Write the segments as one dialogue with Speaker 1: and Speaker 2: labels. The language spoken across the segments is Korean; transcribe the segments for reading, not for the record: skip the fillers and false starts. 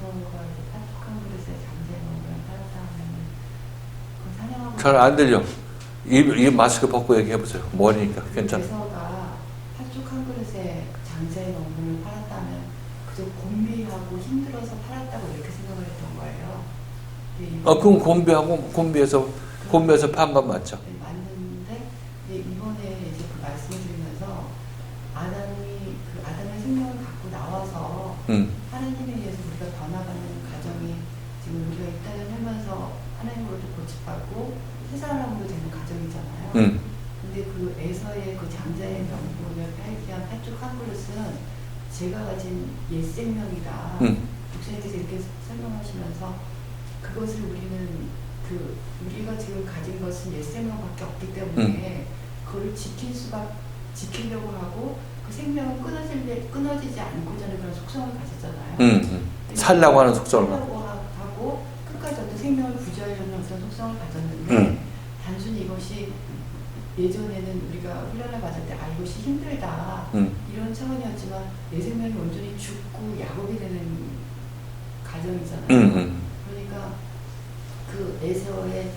Speaker 1: 에서가 이제 파촉한 그릇에 잠재 먹으면 팔았다 하면은 그 사냥하고
Speaker 2: 잘 안 들려. 이 마스크 벗고 얘기해보세요. 머리니까 괜찮아.
Speaker 1: 에서가 파촉한 그릇에 장제 먹으면 팔았다면 그저 곤비하고 힘들어서 팔았다고 이렇게 생각을 했던 거예요.
Speaker 2: 그럼 곤비에서 판 건 맞죠?
Speaker 1: 네, 맞는데 이번에 이제 그 말씀을 드리면서 아담의 생명을 갖고 나와서 하나님에 의해서 우리가 변화가는 과정이 지금 우리가 이 땅에 살면서 하나님으로부터 고집받고 새 사람으로 되는 과정이잖아요. 근데 그 에서의 그 장자의 명분을 팔기 위한 팔쭉 한 그릇은 제가 가진 옛 생명이다. 목사님께서 이렇게 설명하시면서 그것을 우리가 지금 가진 것은 옛 생명밖에 없기 때문에 그걸 지키려고 하고 그 생명은 끊어지지 않고자 하는 그런 속성을 가졌잖아요.
Speaker 2: 살라고 하는 속성을
Speaker 1: 하고 끝까지 어떤 생명을 부여하려는 어떤 속성을 가졌는데 단순히 이것이 예전에는 우리가 훈련을 받을 때 이것이 힘들다 이런 차원이었지만 내 생명이 온전히 죽고 야곱이 되는 과정이잖아요. 그러니까 그 에서의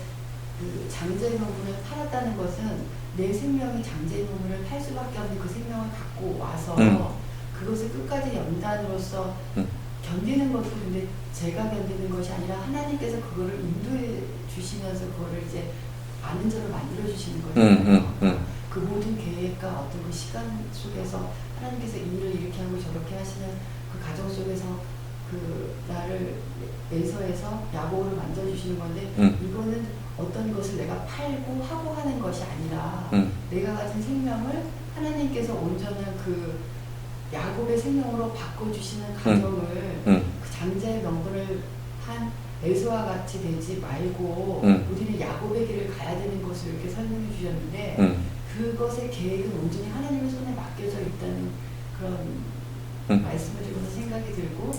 Speaker 1: 그 장자의 명분을 팔았다는 것은 내 생명이 장자의 명분을 팔 수밖에 없는 그 생명을 갖고 와서 그것을 끝까지 연단으로서 견디는 것도 근데 제가 견디는 것이 아니라 하나님께서 그거를 인도해 주시면서 그거를 이제 아는 자로 만들어 주시는 거예요. 그 모든 계획과 어떤 그 시간 속에서 하나님께서 이 일을 이렇게 하고 저렇게 하시는 그 과정 속에서 그 나를 에서에서 야곱으로 만들어주시는 건데 이거는 어떤 것을 내가 팔고 하고 하는 것이 아니라 내가 가진 생명을 하나님께서 온전한 그 야곱의 생명으로 바꿔주시는 과정을 그 장자의 명분을 한 에서와 같이 되지 말고 우리는 야곱의 길을 가야 되는 것을 이렇게 설명해 주셨는데 그것의 계획은 온전히 하나님의 손에 맡겨져 있다는 그런 말씀을 드리면서 생각이 들고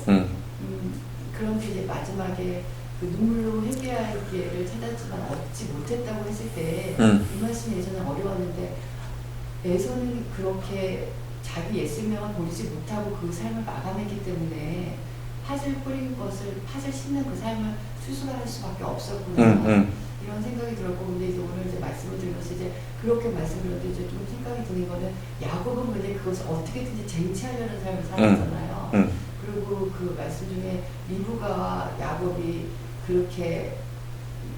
Speaker 1: 그런데 이제 마지막에 그 눈물로 회개할 기회를 찾았지만 얻지 못했다고 했을 때 이 말씀이 예전에 어려웠는데 에서는 그렇게 자기 옛 생명을 버리지 못하고 그 삶을 마감했기 때문에 팥을 뿌린 것을 팥을 심는 그 삶을 수술할 수밖에 없었구나 이런 생각이 들었고 근데 이제 오늘 이제 말씀을 들으면서 이제 그렇게 말씀드렸는데 이제 좀 생각이 드는 거는 야곱은 근데 그것을 어떻게든지 쟁취하려는 삶을 살았잖아요. 그리고 그 말씀 중에 리브가와 야곱이 그렇게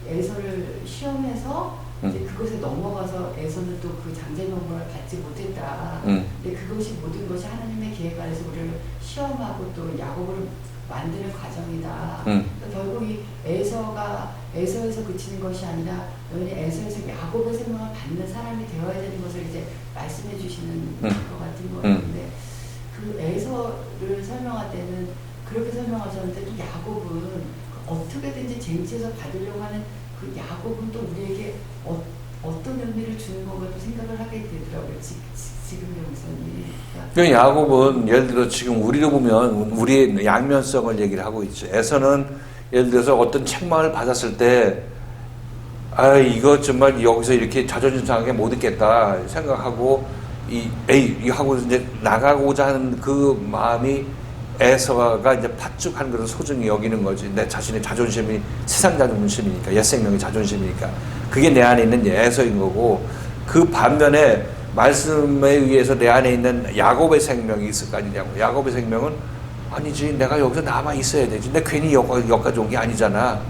Speaker 1: 에서를 시험해서 이제 그것에 넘어가서 에서는 또 그 장제 명분을 받지 못했다. 근데 그것이 모든 것이 하나님의 계획 안에서 우리를 시험하고 또 야곱을 만드는 과정이다. 그러니까 결국 이 에서에서 그치는 것이 아니라 너희는 에서에서 야곱의 생명을 받는 사람이 되어야 되는 것을 이제 말씀해 주시는 것 같은 거였는데 그 에서를 설명할 때는 그렇게 설명하셨는데 또 야곱은 어떻게든지 쟁취해서 받으려고 하는 그 야곱은 또 우리에게 어떤 의미를 주는 건가 또 생각을 하게 되더라고요. 지금 목사님.
Speaker 2: 그 야곱은 예를 들어 지금 우리로 보면 우리의 양면성을 얘기를 하고 있죠. 에서는 예를 들어서 어떤 책망을 받았을 때 이거 정말 여기서 이렇게 자존심 상하게 못 있겠다 생각하고 하고 이제 나가고자 하는 그 마음이 에서가 이제 팥죽한 그런 소중히 여기는 거지. 내 자신의 자존심이 세상 자존심이니까 옛 생명의 자존심이니까 그게 내 안에 있는 에서인 거고 그 반면에 말씀에 의해서 내 안에 있는 야곱의 생명이 있을 거 아니냐고. 야곱의 생명은 아니지 내가 여기서 남아 있어야 되지. 내 괜히 여기까지 온 게 아니잖아.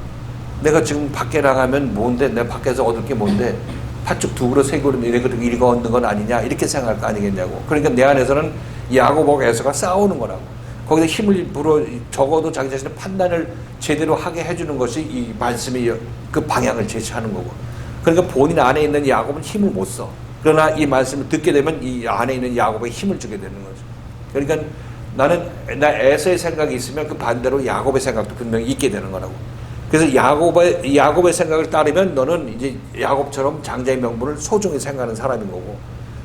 Speaker 2: 내가 지금 밖에 나가면 뭔데 내가 밖에서 얻을 게 뭔데 팥죽 두 그릇 세 그릇 이거 얻는 건 아니냐 이렇게 생각할 거 아니겠냐고. 그러니까 내 안에서는 야곱하고 에서가 싸우는 거라고. 거기서 힘을 불어 적어도 자기 자신의 판단을 제대로 하게 해주는 것이 이 말씀이 그 방향을 제시하는 거고. 그러니까 본인 안에 있는 야곱은 힘을 못 써. 그러나 이 말씀을 듣게 되면 이 안에 있는 야곱에 힘을 주게 되는 거죠. 그러니까 나 에서의 생각이 있으면 그 반대로 야곱의 생각도 분명히 있게 되는 거라고. 그래서 야곱의 생각을 따르면 너는 이제 야곱처럼 장자의 명분을 소중히 생각하는 사람인 거고,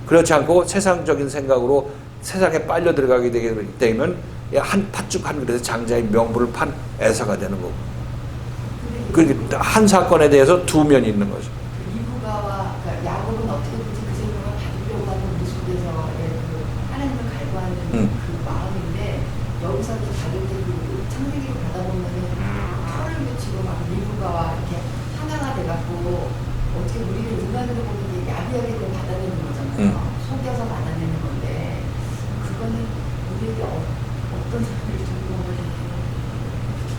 Speaker 2: 그렇지 않고 세상적인 생각으로 세상에 빨려 들어가게 되면 한 팥죽 한 그릇에 장자의 명분을 판 에서가 되는 거고. 그러니까 한 사건에 대해서 두 면이 있는 거죠.
Speaker 1: 이브가와 그러니까 야곱은 어떻게든지 그 생명을 받으려고 하는 우리 속에서의 그 하나님을 갈구하는 그 마음인데 여기서 받을 때 그 창세기를 받아보면 털을 붙이고 막 리브가와 이렇게 하나가 돼갖고 어떻게 우리를 인간으로 보는 게 야비하게 받아내는 거잖아요. 속여서 받아내는 건데 그거는 우리에게 어떤 의미를 주는 거예요?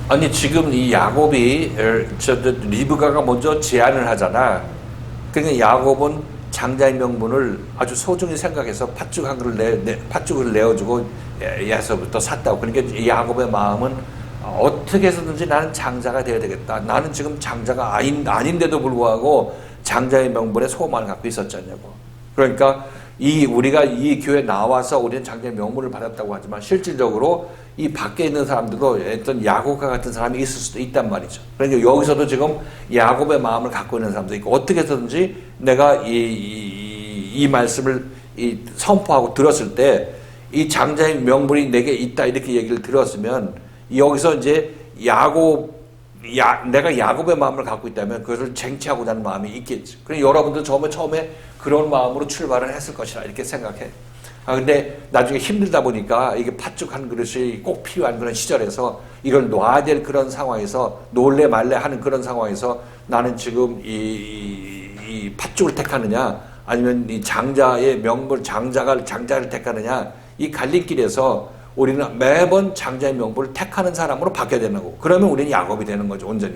Speaker 2: 아니 지금 이 야곱이 리브가가 먼저 제안을 하잖아. 그러니까 야곱은 장자의 명분을 아주 소중히 생각해서 팥죽을 내어주고 예서부터 샀다고. 그러니까 야곱의 마음은 어떻게 해서든지 나는 장자가 되어야 되겠다. 나는 지금 장자가 아닌데도 불구하고 장자의 명분에 소망을 갖고 있었잖냐고. 그러니까 우리가 이 교회에 나와서 우리는 장자의 명분을 받았다고 하지만 실질적으로 이 밖에 있는 사람들도 어떤 야곱과 같은 사람이 있을 수도 있단 말이죠. 그러니까 여기서도 지금 야곱의 마음을 갖고 있는 사람도 있고 어떻게 해서든지 내가 이 말씀을 선포하고 들었을 때 이 장자의 명분이 내게 있다 이렇게 얘기를 들었으면 여기서 이제 내가 야곱의 마음을 갖고 있다면 그것을 쟁취하고자 하는 마음이 있겠죠. 그러니까 여러분도 처음에 그런 마음으로 출발을 했을 것이라 이렇게 생각해. 근데 나중에 힘들다 보니까 이게 팥죽 한 그릇이 꼭 필요한 그런 시절에서 이걸 놔야 될 그런 상황에서 놀래 말래 하는 그런 상황에서 나는 지금 이 팥죽을 택하느냐 아니면 이 장자의 명분 장자를 택하느냐 이 갈림길에서 우리는 매번 장자의 명분을 택하는 사람으로 바뀌어야 되는 거고 그러면 우리는 야곱이 되는 거죠 온전히.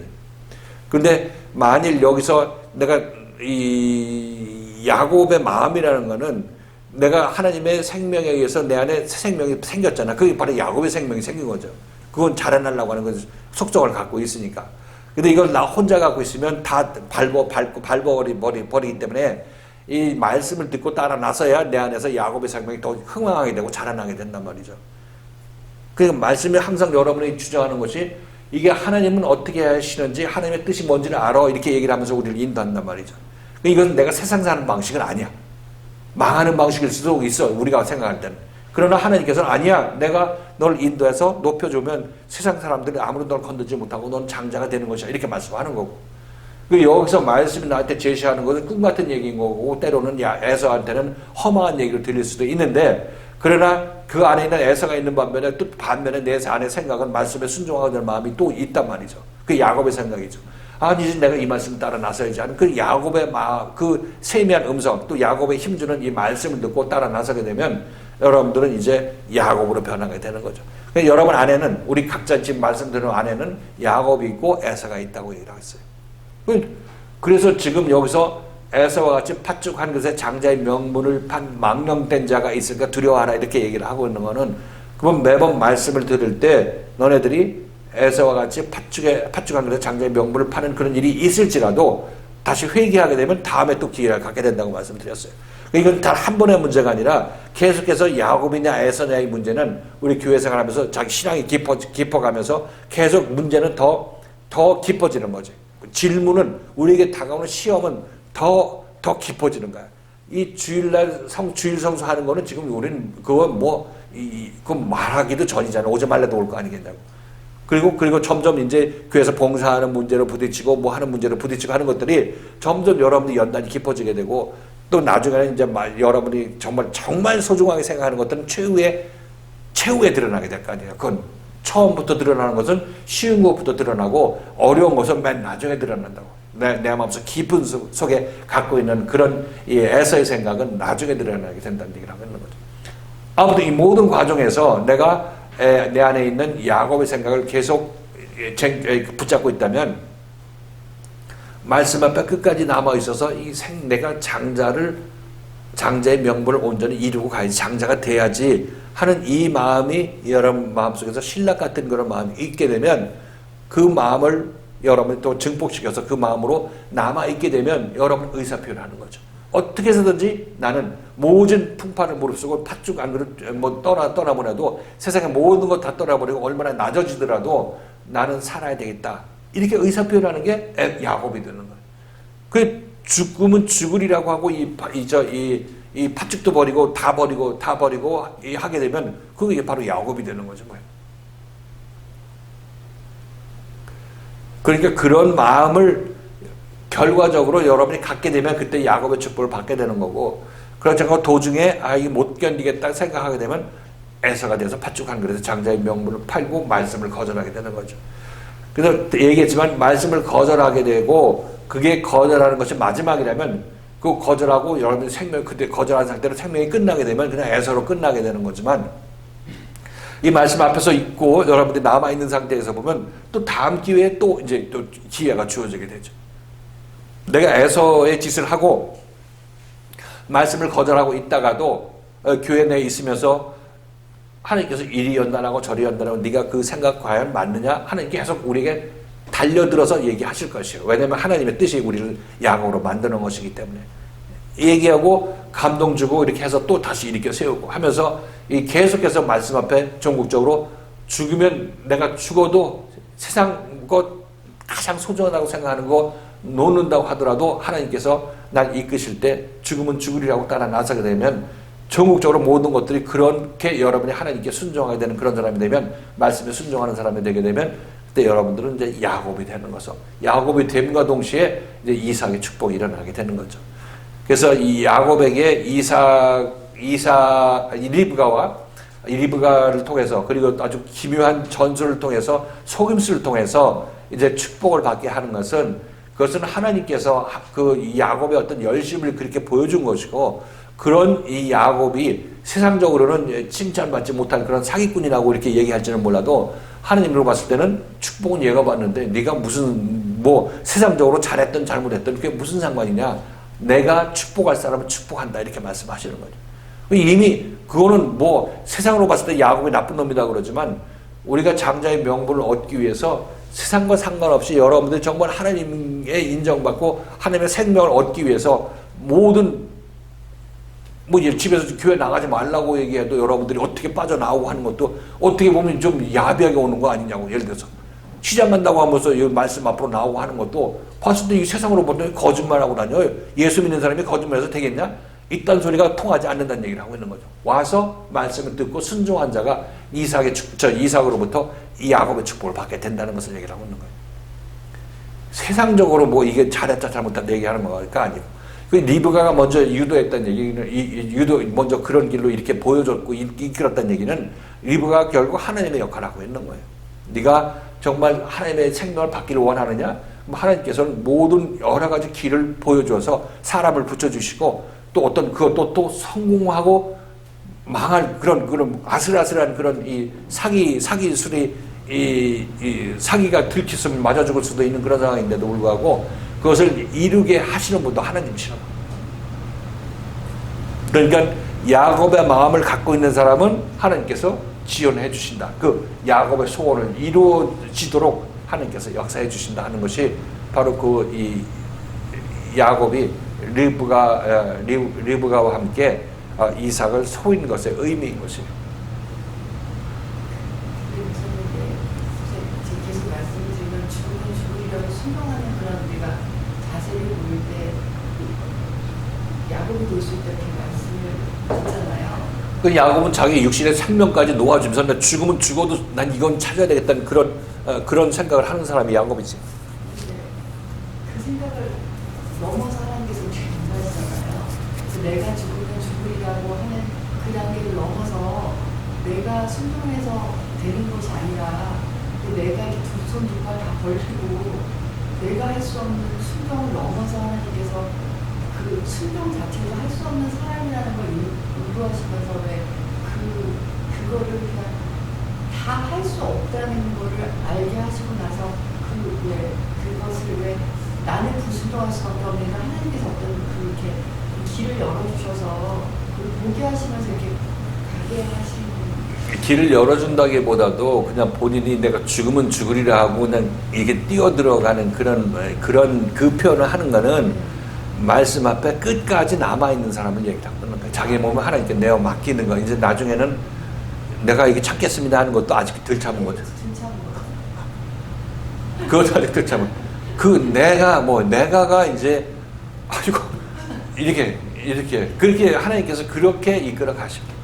Speaker 2: 그런데 만일 여기서 내가 이 야곱의 마음이라는 거는 내가 하나님의 생명에 의해서 내 안에 새 생명이 생겼잖아. 그게 바로 야곱의 생명이 생긴 거죠. 그건 자라나려고 하는 건 속성을 갖고 있으니까. 근데 이걸 나 혼자 갖고 있으면 다 밟아버리기 때문에 이 말씀을 듣고 따라 나서야 내 안에서 야곱의 생명이 더 흥황하게 되고 자라나게 된단 말이죠. 그 말씀이 항상 여러분이 주장하는 것이 이게 하나님은 어떻게 하시는지 하나님의 뜻이 뭔지를 알아 이렇게 얘기를 하면서 우리를 인도한단 말이죠. 이건 내가 세상 사는 방식은 아니야. 망하는 방식일 수도 있어 우리가 생각할 때는. 그러나 하나님께서는 아니야. 내가 널 인도해서 높여주면 세상 사람들이 아무런 널 건들지 못하고 넌 장자가 되는 것이야 이렇게 말씀하는 거고. 여기서 말씀이 나한테 제시하는 것은 꿈같은 얘기인 거고 때로는 에서한테는 험한 얘기를 들릴 수도 있는데 그러나 그 안에 있는 에서가 있는 반면에 또 반면에 내 안의 생각은 말씀에 순종하게 될 마음이 또 있단 말이죠. 그 야곱의 생각이죠. 이제 내가 이 말씀 따라 나서야지 하는 그 야곱의 그 세미한 음성 또 야곱의 힘주는 이 말씀을 듣고 따라 나서게 되면 여러분들은 이제 야곱으로 변하게 되는 거죠. 그러니까 여러분 안에는 우리 각자 지금 말씀드리는 안에는 야곱이 있고 에서가 있다고 얘기를 했어요. 그래서 지금 여기서 에서와 같이 팥죽 한 그릇에 장자의 명분을 판 망령된 자가 있으니까 두려워하라 이렇게 얘기를 하고 있는 거는 그건 매번 말씀을 들을 때 너네들이 에서와 같이 팥죽 한 그릇에 장자의 명분을 파는 그런 일이 있을지라도 다시 회개하게 되면 다음에 또 기회를 갖게 된다고 말씀드렸어요. 이건 단 한 번의 문제가 아니라 계속해서 야곱이냐 에서냐의 문제는 우리 교회 생활하면서 자기 신앙이 깊어가면서 계속 문제는 더 깊어지는 거지. 질문은 우리에게 다가오는 시험은 더 깊어지는 거야. 이 주일 성수 하는 거는 지금 우리는 그건 그 말하기도 전이잖아. 오지 말래도 올 거 아니겠냐고. 그리고 점점 이제 교회에서 봉사하는 문제로 부딪히고 뭐 하는 문제로 부딪히고 하는 것들이 점점 여러분들이 연단이 깊어지게 되고 또 나중에는 이제 여러분이 정말 소중하게 생각하는 것들은 최후에 드러나게 될 거 아니에요. 그건 처음부터 드러나는 것은 쉬운 것부터 드러나고 어려운 것은 맨 나중에 드러난다고. 내 마음속 깊은 속에 갖고 있는 그런 이 에서의 생각은 나중에 드러나게 된다는 얘기를 하고 있는 거죠. 아무튼 이 모든 과정에서 내가 내 안에 있는 야곱의 생각을 계속 붙잡고 있다면 말씀 앞에 끝까지 남아 있어서 내가 장자의 명분을 온전히 이루고 가야지 장자가 돼야지 하는 이 마음이 여러분 마음속에서 신락 같은 그런 마음이 있게 되면 그 마음을 여러분이 또 증폭시켜서 그 마음으로 남아있게 되면 여러분 의사표현을 하는 거죠. 어떻게 해서든지 나는 모든 풍파를 무릅쓰고 팥죽 안 그릇 떠나보내도 세상의 모든 것 다 떠나버리고 얼마나 낮아지더라도 나는 살아야 되겠다. 이렇게 의사표현하는 게 야곱이 되는 거예요. 그 죽으면 죽으리라고 하고 이 팥죽도 버리고 다 버리고 하게 되면 그게 바로 야곱이 되는 거죠. 그러니까 그런 마음을 결과적으로 여러분이 갖게 되면 그때 야곱의 축복을 받게 되는 거고 그렇지 않고 도중에 이게 못 견디겠다 생각하게 되면 에서가 돼서 팥죽 한 그릇에 장자의 명분을 팔고 말씀을 거절하게 되는 거죠. 그래서 얘기했지만 말씀을 거절하게 되고 그게 거절하는 것이 마지막이라면 그 거절하고 여러분의 생명 그때 거절한 상태로 생명이 끝나게 되면 그냥 에서로 끝나게 되는 거지만 이 말씀 앞에서 있고 여러분들이 남아 있는 상태에서 보면 또 다음 기회에 또 이제 또 기회가 주어지게 되죠. 내가 에서의 짓을 하고 말씀을 거절하고 있다가도 교회 내에 있으면서 하나님께서 이리 연단하고 저리 연단하고 네가 그 생각 과연 맞느냐? 하나님 계속 우리에게 달려들어서 얘기하실 것이에요. 왜냐하면 하나님의 뜻이 우리를 양으로 만드는 것이기 때문에 얘기하고 감동 주고 이렇게 해서 또 다시 일으켜 세우고 하면서 계속해서 말씀 앞에 전국적으로 죽으면 내가 죽어도 세상 것 가장 소중하다고 생각하는 거 놓는다고 하더라도 하나님께서 날 이끄실 때 죽으면 죽으리라고 따라 나서게 되면 전국적으로 모든 것들이 그렇게 여러분이 하나님께 순종하게 되는 그런 사람이 되면 말씀에 순종하는 사람이 되게 되면 그때 여러분들은 이제 야곱이 되는 거죠. 야곱이 됨과 동시에 이제 이삭의 축복이 일어나게 되는 거죠. 그래서 이 야곱에게 리브가를 통해서 그리고 아주 기묘한 전술을 통해서 속임수를 통해서 이제 축복을 받게 하는 것은 그것은 하나님께서 그 야곱의 어떤 열심을 그렇게 보여준 것이고 그런 이 야곱이 세상적으로는 칭찬받지 못한 그런 사기꾼이라고 이렇게 얘기할지는 몰라도 하나님으로 봤을 때는 축복은 얘가 받는데 네가 무슨 뭐 세상적으로 잘했든 잘못했든 그게 무슨 상관이냐 내가 축복할 사람은 축복한다 이렇게 말씀하시는 거죠. 이미 그거는 뭐 세상으로 봤을 때 야곱이 나쁜 놈이다 그러지만 우리가 장자의 명분을 얻기 위해서 세상과 상관없이 여러분들이 정말 하나님의 인정받고 하나님의 생명을 얻기 위해서 모든 뭐 집에서 교회 나가지 말라고 얘기해도 여러분들이 어떻게 빠져나오고 하는 것도 어떻게 보면 좀 야비하게 오는 거 아니냐고. 예를 들어서 시장 간다고 하면서 이 말씀 앞으로 나오고 하는 것도 봤을 때 이 세상으로 보면 거짓말하고 다녀요. 예수 믿는 사람이 거짓말해서 되겠냐? 이딴 소리가 통하지 않는다는 얘기를 하고 있는 거죠. 와서 말씀을 듣고 순종한 자가 이삭으로부터 이 야곱의 축복을 받게 된다는 것을 얘기를 하고 있는 거예요. 세상적으로 뭐 이게 잘했다 잘못했다 얘기하는 거가 아니고 그 리브가가 먼저 유도했다는 얘기는 먼저 그런 길로 이렇게 보여줬고 이끌었다는 얘기는 리브가가 결국 하나님의 역할을 하고 있는 거예요. 네가 정말 하나님의 생명을 받기를 원하느냐? 하나님께서는 모든 여러 가지 길을 보여줘서 사람을 붙여주시고 또 어떤 그것도 또 성공하고 망할 그런 아슬아슬한 그런 이 사기술이 이 사기가 들켰으면 맞아 죽을 수도 있는 그런 상황인데도 불구하고 그것을 이루게 하시는 분도 하나님이시라. 그러니까 야곱의 마음을 갖고 있는 사람은 하나님께서 지원해 주신다. 그 야곱의 소원을 이루어지도록 하나님께서 역사해 주신다 하는 것이 바로 그 이 야곱이 리브가와 함께 이삭을 소인 것의 의미인 것이에요.
Speaker 1: 계속 말씀드리면 죽으면 죽으리라고 순종하는 그런 우리가 자세를 보일 때 야곱이 도실 때 이렇게 말씀을 듣잖아요.
Speaker 2: 그 야곱은 자기 육신의 생명까지 놓아주면서 나 죽으면 죽어도 난 이건 찾아야 되겠다는 그런 생각을 하는 사람이 야곱이지.
Speaker 1: 그 생각을 넘어서 하나님께서 인도하시잖아요. 내가 죽으면 죽으리라고 하는 그 단계를 넘어서 내가 순종해서 되는 것이 아니라 내가 두 손 두 발 다 벌리고 내가 할 수 없는 순종을 넘어서 하나님께서 그 순종 자체로 할 수 없는 사람이라는 걸 인도하시면서 왜 그거를 그냥 다 할 수 없다는 거를 알게 하시고 나서 그것을 왜 나는 불순종할 수밖에 없는데 하나님께서 어떤 그렇게 길을 열어주셔서 보게 하시면서 이렇게 가게 하시는
Speaker 2: 길을 열어준다기보다도 그냥 본인이 내가 죽으면 죽으리라 하고 그냥 이게 뛰어들어가는 그런 그 표현을 하는 거는 말씀 앞에 끝까지 남아있는 사람을 얘기하는 거예요. 자기 몸을 하나님께 내어 맡기는 거. 이제 나중에는 내가 이게 참겠습니다 하는 것도 아직 덜 참은 거죠. 그것도 아직 덜 참은 내가가 이제 아이고 이렇게 그렇게 하나님께서 그렇게 이끌어 가십니다.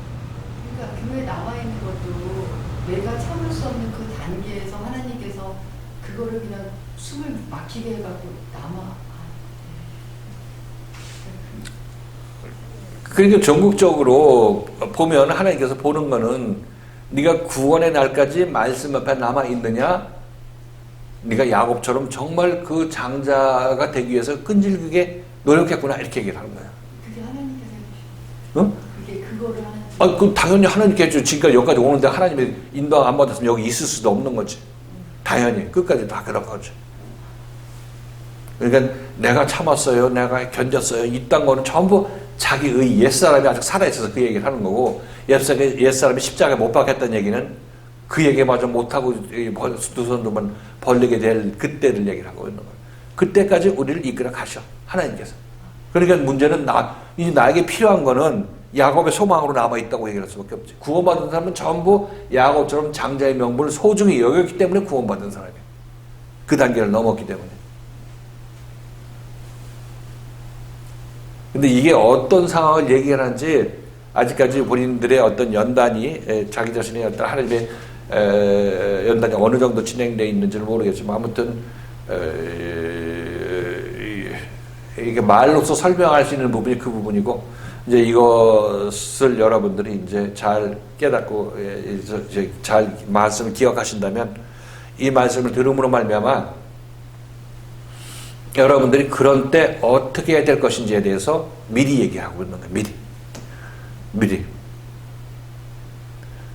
Speaker 1: 그러니까 교회에 나와 있는 것도 내가 참을 수 없는 그 단계에서 하나님께서 그거를 그냥 숨을 막히게 해갖고 남아.
Speaker 2: 그러니까 전국적으로 보면 하나님께서 보는 거는 네가 구원의 날까지 말씀 앞에 남아 있느냐, 네가 야곱처럼 정말 그 장자가 되기 위해서 끈질기게 노력했구나 이렇게 얘기를 하는 거야.
Speaker 1: 그게 하나님께서 해주신
Speaker 2: 응?
Speaker 1: 그게 그거를 하나님.
Speaker 2: 그 당연히 하나님께 해줘. 지금까지 여기까지 오는데 하나님의 인도 안 받았으면 여기 있을 수도 없는 거지. 당연히 끝까지 다 그런 거지. 그러니까 내가 참았어요, 내가 견뎠어요. 이딴 거는 전부 자기의 옛사람이 아직 살아있어서 그 얘기를 하는 거고, 옛사람이 십자가에 못 박혔다는 얘기는 그 얘기마저 못하고 두 손도만 벌리게 될 그때를 얘기를 하고 있는 거예요. 그때까지 우리를 이끌어 가셔, 하나님께서. 그러니까 문제는 이제 나에게 필요한 거는 야곱의 소망으로 남아있다고 얘기할 수밖에 없지. 구원받은 사람은 전부 야곱처럼 장자의 명분을 소중히 여겼기 때문에 구원받은 사람이에요. 그 단계를 넘었기 때문에. 근데 이게 어떤 상황을 얘기하는지 아직까지 본인들의 어떤 연단이 자기 자신의 어떤 하나님의 연단이 어느 정도 진행되어 있는지는 모르겠지만 아무튼 이게 말로서 설명할 수 있는 부분이 그 부분이고 이제 이것을 여러분들이 이제 잘 깨닫고 이제 잘 말씀을 기억하신다면 이 말씀을 들음으로 말미암아 여러분들이 그런 때 어떻게 해야 될 것인지에 대해서 미리 얘기하고 있는 거예요. 미리.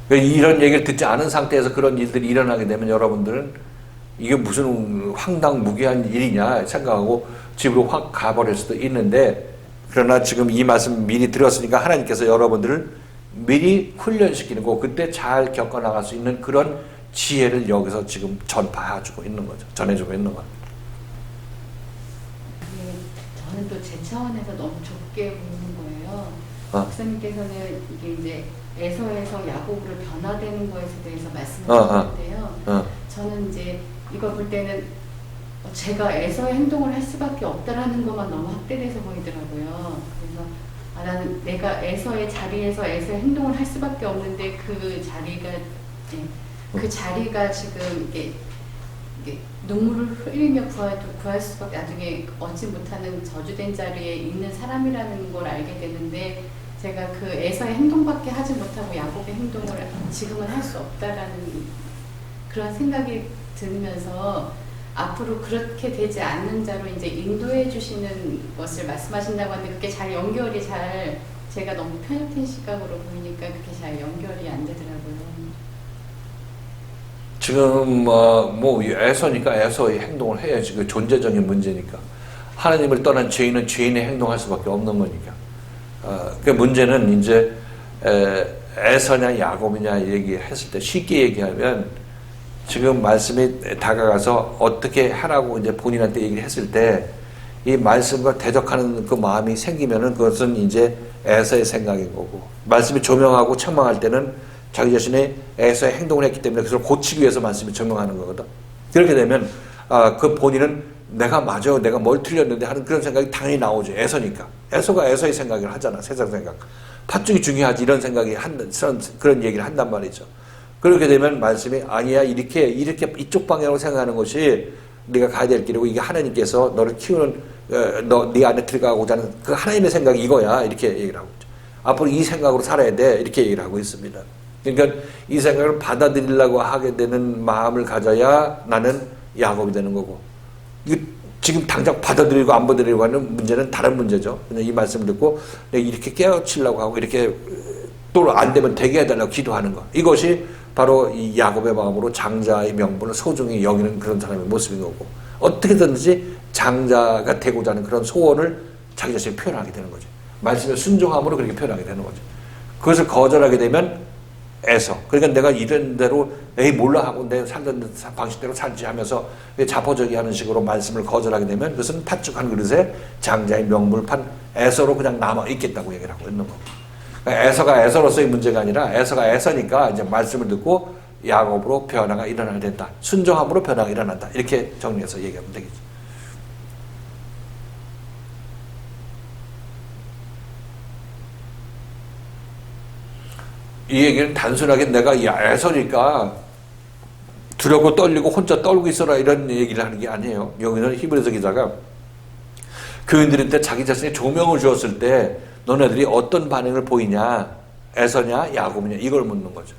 Speaker 2: 이런 얘기를 듣지 않은 상태에서 그런 일들이 일어나게 되면 여러분들은 이게 무슨 황당무계한 일이냐 생각하고 집으로 확 가버릴 수도 있는데, 그러나 지금 이 말씀 미리 들었으니까 하나님께서 여러분들을 미리 훈련시키는 거, 그때 잘 겪어나갈 수 있는 그런 지혜를 여기서 지금 전파해주고 있는 거죠. 전해주고 있는 거죠.
Speaker 1: 저는 또 제 차원에서 너무 좁게 보는 거예요. 목사님께서는 이게 이제 에서에서 야곱으로 변화되는 것에 대해서 말씀하셨는데요. 저는 이제 이걸 볼 때는 제가 에서의 행동을 할 수밖에 없다라는 것만 너무 확대돼서 보이더라고요. 그래서 나는 내가 에서의 자리에서 에서의 행동을 할 수밖에 없는데 그 자리가 지금 이게 눈물을 흘리며 구할 수밖에, 나중에 얻지 못하는 저주된 자리에 있는 사람이라는 걸 알게 되는데, 제가 그 에서의 행동밖에 하지 못하고 야곱의 행동을 지금은 할 수 없다라는 그런 생각이 들면서 앞으로 그렇게 되지 않는 자로 이제 인도해 주시는 것을 말씀하신다고 하는데, 그게 잘 연결이 제가 너무 편협한 시각으로 보이니까 그게 잘 연결이 안 되더라고요. 지금
Speaker 2: 에서니까 에서의 행동을 해야지. 그 존재적인 문제니까. 하나님을 떠난 죄인은 죄인의 행동할 수밖에 없는 거니까. 그 문제는 이제 에서냐 야곱이냐 얘기했을 때 쉽게 얘기하면, 지금 말씀이 다가가서 어떻게 하라고 이제 본인한테 얘기를 했을 때 이 말씀과 대적하는 그 마음이 생기면은 그것은 이제 에서의 생각인 거고, 말씀이 조명하고 책망할 때는 자기 자신의 에서의 행동을 했기 때문에 그것을 고치기 위해서 말씀이 조명하는 거거든. 그렇게 되면 그 본인은 내가 뭘 틀렸는데 하는 그런 생각이 당연히 나오죠. 에서니까. 에서가 에서의 생각을 하잖아. 세상 생각. 팥죽이 중요하지, 이런 생각이 그런 얘기를 한단 말이죠. 그렇게 되면 말씀이 아니야, 이렇게 이쪽 방향으로 생각하는 것이 네가 가야 될 길이고, 이게 하나님께서 너를 키우는 네 안에 들어가고자 하는 그 하나님의 생각이 이거야, 이렇게 얘기를 하고 있죠. 앞으로 이 생각으로 살아야 돼, 이렇게 얘기를 하고 있습니다. 그러니까 이 생각을 받아들이려고 하게 되는 마음을 가져야 나는 야곱이 되는 거고, 지금 당장 받아들이고 안 받아들이고 하는 문제는 다른 문제죠. 그냥 이 말씀을 듣고 내가 이렇게 깨우치려고 하고 이렇게 또 안 되면 되게 해달라고 기도하는 것, 이것이 바로 이 야곱의 마음으로 장자의 명분을 소중히 여기는 그런 사람의 모습인 거고, 어떻게든지 장자가 되고자 하는 그런 소원을 자기 자신이 표현하게 되는 거죠. 말씀에 순종함으로 그렇게 표현하게 되는 거죠. 그것을 거절하게 되면 에서, 그러니까 내가 이런 대로 몰라 하고 내 살던 방식대로 살지 하면서 자포자기 하는 식으로 말씀을 거절하게 되면 그것은 팥죽한 그릇에 장자의 명분을 판 에서로 그냥 남아 있겠다고 얘기를 하고 있는 거고, 그러니까 에서가 에서로서의 문제가 아니라 에서가 에서니까 이제 말씀을 듣고 야곱으로 변화가 일어나야 된다, 순종함으로 변화가 일어난다, 이렇게 정리해서 얘기하면 되겠죠. 이 얘기는 단순하게 내가 에서니까 두렵고 떨리고 혼자 떨고 있어라 이런 얘기를 하는 게 아니에요. 여기는 히브리서 기자가 교인들한테 자기 자신의 조명을 주었을 때 너네들이 어떤 반응을 보이냐, 에서냐 야곱이냐, 이걸 묻는 거죠.